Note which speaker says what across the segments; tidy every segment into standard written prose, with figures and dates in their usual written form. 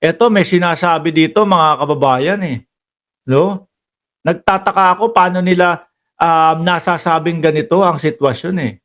Speaker 1: Eto may sinasabi dito mga kababayan, eh, 'no? Nagtataka ako paano nila, nasasabing ganito ang sitwasyon, eh.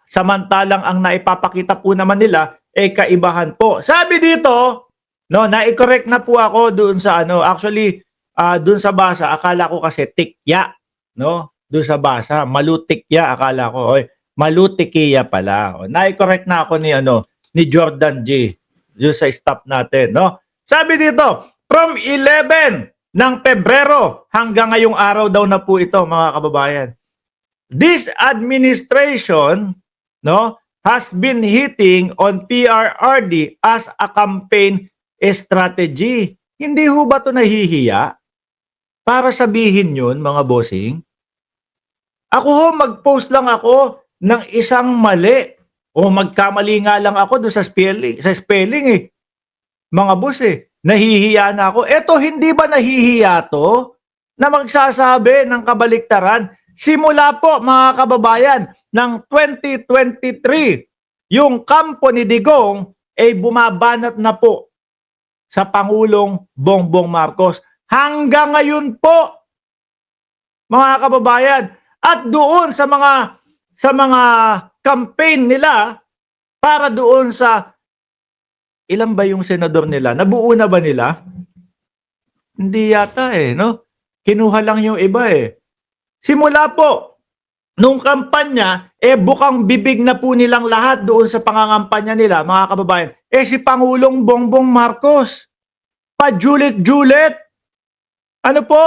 Speaker 1: Samantalang ang naipapakita po naman nila, eh, kaibahan po. Sabi dito, 'no, nai-correct na po ako doon sa ano, actually, doon sa basa akala ko kasi tikya, 'no, doon sa basa, malutikya akala ko, oy, malutikiya pala. Oh, nai-correct na ako ni ano, ni Jordan G. Doon sa staff natin, 'no. Sabi dito, from 11 ng Pebrero hanggang ngayong araw daw na po ito mga kababayan. This administration, no, has been hitting on PRRD as a campaign strategy. Hindi ho ba 'to nahihiya para sabihin 'yun mga bossing? Ako ho mag-post lang ako ng isang mali o magkamali nga lang ako doon sa spelling, eh. Mga boss, eh, nahihiya na ako. Eto hindi ba nahihiya 'to na magsasabi ng kabaliktaran? Simula po mga kababayan ng 2023, yung kampo ni Digong ay bumabanat na po sa Pangulong Bongbong Marcos. Hanggang ngayon po mga kababayan, at doon sa mga campaign nila para doon sa ilan ba yung senador nila? Nabuo na ba nila? Hindi yata, eh, 'no? Kinuha lang yung iba, eh. Simula po nung kampanya, eh, bukang bibig na po nilang lahat doon sa pangangampanya nila, mga kababayan, eh, si Pangulong Bongbong Marcos. Pajulit-julit. Ano po?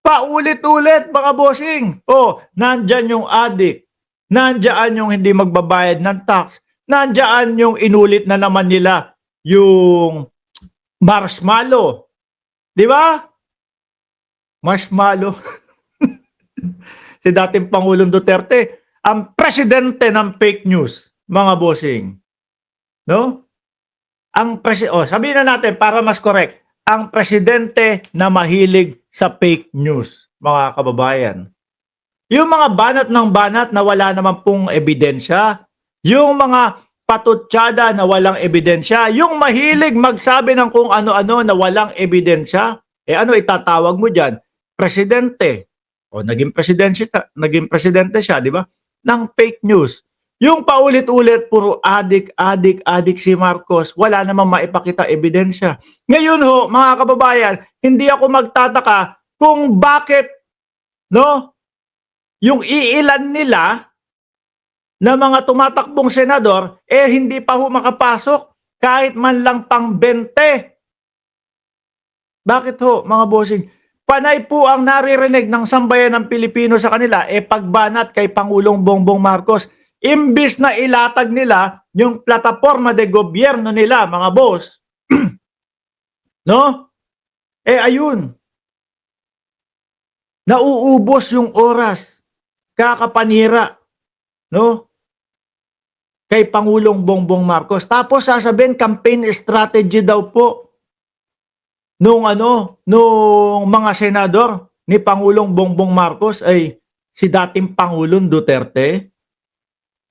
Speaker 1: Paulit-ulit, mga bossing. Oh, nandyan yung adik. Nandyan yung hindi magbabayad ng tax. Nandyan yung inulit na naman nila yung marshmallow. Di ba? Marshmallow. Si dating Pangulong Duterte, ang presidente ng fake news, mga bossing. No? Sabihin na natin para mas correct, ang presidente na mahilig sa fake news, mga kababayan. Yung mga banat ng banat na wala naman pong ebidensya, yung mga patutsada na walang ebidensya, yung mahilig magsabi ng kung ano-ano na walang ebidensya, eh ano itatawag mo diyan? Presidente. O naging presidente siya, di ba? Ng fake news. Yung paulit-ulit, puro adik si Marcos, wala namang maipakita ebidensya. Ngayon ho, mga kababayan, hindi ako magtataka kung bakit, no, yung iilan nila na mga tumatakbong senador, eh hindi pa ho makapasok kahit man lang pang 20. Bakit ho, mga bossing? Panay po ang naririnig ng sambayan ng Pilipino sa kanila, eh pagbanat kay Pangulong Bongbong Marcos. Imbis na ilatag nila yung plataforma de gobyerno nila, mga boss. No? Eh ayun. Nauubos yung oras. Kakapanira. No? Kay Pangulong Bongbong Marcos. Tapos sasabihin campaign strategy daw po nung mga senador ni Pangulong Bongbong Marcos ay si dating Pangulong Duterte.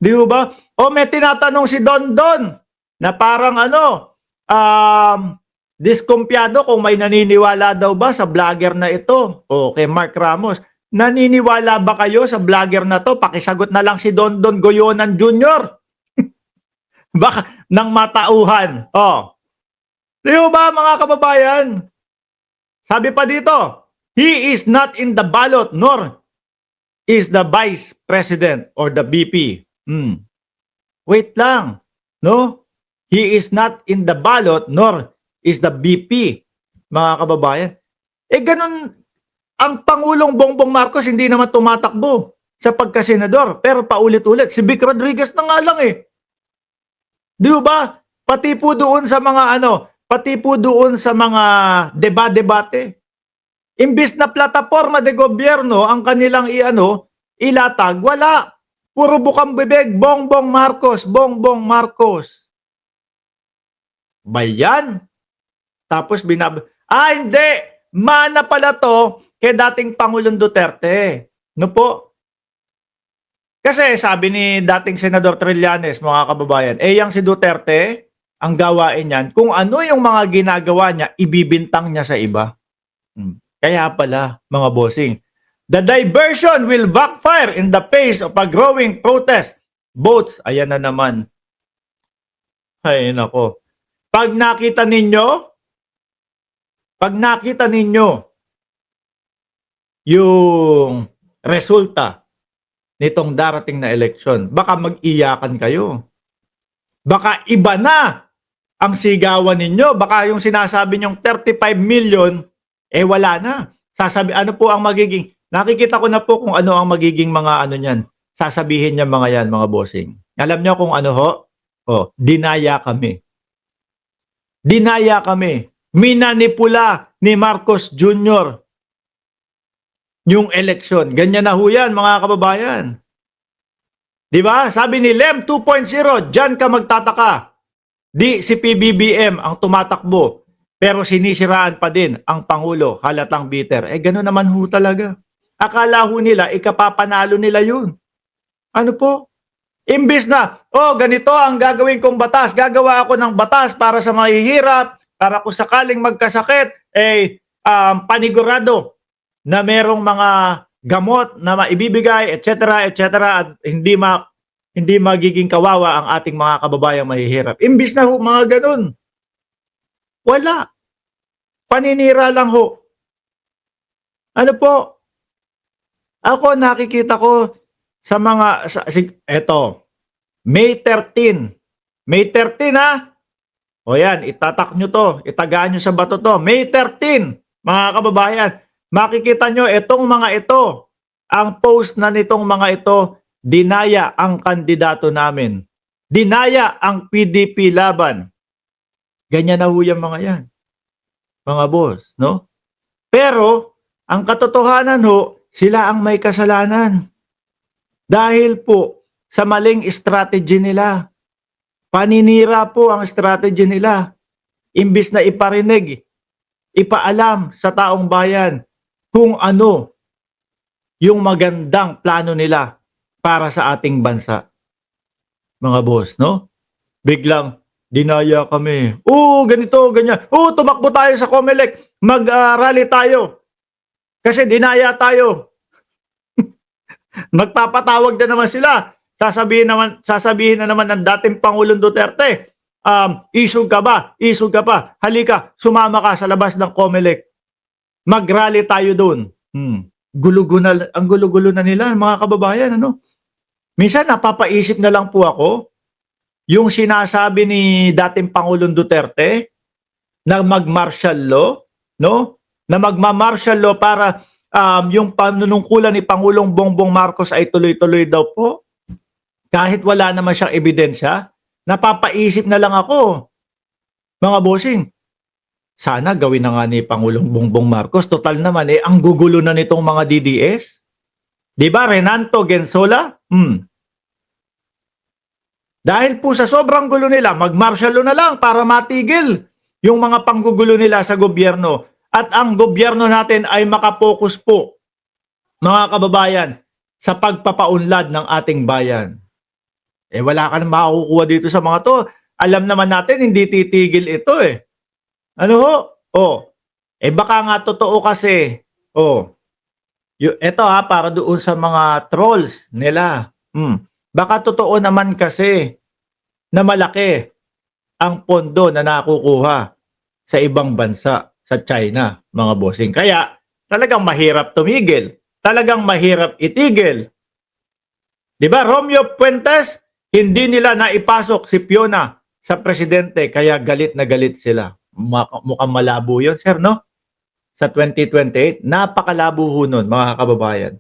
Speaker 1: Di ba? O may tinatanong si Dondon na parang diskumpiyado kung may naniniwala daw ba sa vlogger na ito o kay Mark Ramos. Naniniwala ba kayo sa vlogger na to? Pakisagot na lang si Dondon Goyonan Jr. Baka ng matauhan. Oh. Di ba mga kababayan? Sabi pa dito, he is not in the ballot nor is the vice president or the VP. Wait lang. No? He is not in the ballot nor is the VP. Mga kababayan. Eh ganun, ang Pangulong Bongbong Marcos hindi naman tumatakbo sa pagkasenador. Pero paulit-ulit. Si Vic Rodriguez na nga lang eh. Di ba? Pati po doon sa mga debate. Imbis na plataforma de gobyerno ang kanilang ilatag, wala. Puro bukang bibig, Bongbong Marcos, Bongbong Marcos. Bayan. Tapos hindi. Mana pala to kay dating Pangulong Duterte. No po? Kasi sabi ni dating Senador Trillanes, mga kababayan, eh yang si Duterte, ang gawain niyan, kung ano yung mga ginagawa niya, ibibintang niya sa iba. Kaya pala, mga bossing, the diversion will backfire in the face of a growing protest. Votes, ayan na naman. Ay, nako. Pag nakita ninyo yung resulta nitong darating na eleksyon, baka mag-iyakan kayo. Baka iba na ang sigawan ninyo. Baka yung sinasabi nyong 35 million, wala na. Ano po ang magiging, nakikita ko na po kung ano ang magiging mga ano niyan. Sasabihin niya mga yan, mga bossing. Alam niyo kung ano ho? Dinaya kami. Dinaya kami. Minanipula ni Marcos Jr. yung eleksyon. Ganyan na ho yan, mga kababayan. Diba? Sabi ni Lem 2.0, dyan ka magtataka. Di si PBBM ang tumatakbo, pero sinisiraan pa din ang Pangulo, halatang bitter. Gano'n naman ho talaga. Akala ho nila, ikapapanalo nila yun. Ano po? Imbis na, ganito ang gagawin kong batas. Gagawa ako ng batas para sa mahihirap, para kung sakaling magkasakit, panigurado na merong mga gamot na maibibigay, etc., etc., at hindi magiging kawawa ang ating mga kababayang mahihirap. Imbis na ho, mga ganun. Wala. Paninira lang ho. Ano po? Ako nakikita ko sa mga, eto, May 13. May 13 ha? O yan, itatak nyo to. Itagaan nyo sa bato to. May 13, mga kababayan. Makikita nyo, itong mga ito, ang post na nitong mga ito, dinaya ang kandidato namin. Dinaya ang PDP laban. Ganyan na ho yung mga yan. Mga boss, no? Pero, ang katotohanan ho, sila ang may kasalanan. Dahil po, sa maling strategy nila. Paninira po ang strategy nila. Imbis na iparinig, ipaalam sa taong bayan kung ano yung magandang plano nila para sa ating bansa. Mga boss, no? Biglang, dinaya kami. Ganito, ganyan. Tumakbo tayo sa COMELEC. Mag-rally tayo. Kasi dinaya tayo. Magpapatawag na naman sila. Sasabihin na naman ng dating Pangulong Duterte, isog ka ba? Isog ka pa. Halika, sumama ka sa labas ng COMELEC. Mag-rally tayo doon. Ang gulo-gulo na nila, mga kababayan, ano? Minsan napapaisip na lang po ako, yung sinasabi ni dating Pangulong Duterte na mag-martial law, no? Na magma-martial law para yung panunungkulan ni Pangulong Bongbong Marcos ay tuloy-tuloy daw po. Kahit wala naman siyang ebidensya, napapaisip na lang ako, mga bossing. Sana gawin na nga ni Pangulong Bongbong Marcos. Total naman, ang gugulo na nitong mga DDS. Diba, Renanto Gensola? Dahil po sa sobrang gulo nila, mag-martial law na lang para matigil yung mga panggugulo nila sa gobyerno. At ang gobyerno natin ay makapokus po, mga kababayan, sa pagpapaunlad ng ating bayan. Wala ka na makukuha dito sa mga to. Alam naman natin, hindi titigil ito Ano ho? Baka nga totoo kasi. Ito para doon sa mga trolls nila. Baka totoo naman kasi na malaki ang pondo na nakukuha sa ibang bansa, sa China, mga bossing. Kaya talagang mahirap tumigil. Talagang mahirap itigil. Diba, Romeo Fuentes, hindi nila naipasok si Fiona sa presidente, kaya galit na galit sila. Mukhang malabo yun, sir, no? Sa 2028, napakalabo ho nun, mga kababayan.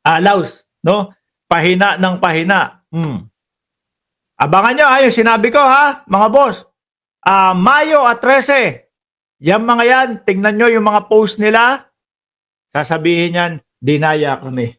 Speaker 1: Alaus, no? Pahina ng pahina. Abangan nyo, yung sinabi ko, ha, mga boss. Mayo at 13, yung mga yan, tingnan nyo yung mga post nila, sasabihin yan, dinaya kami.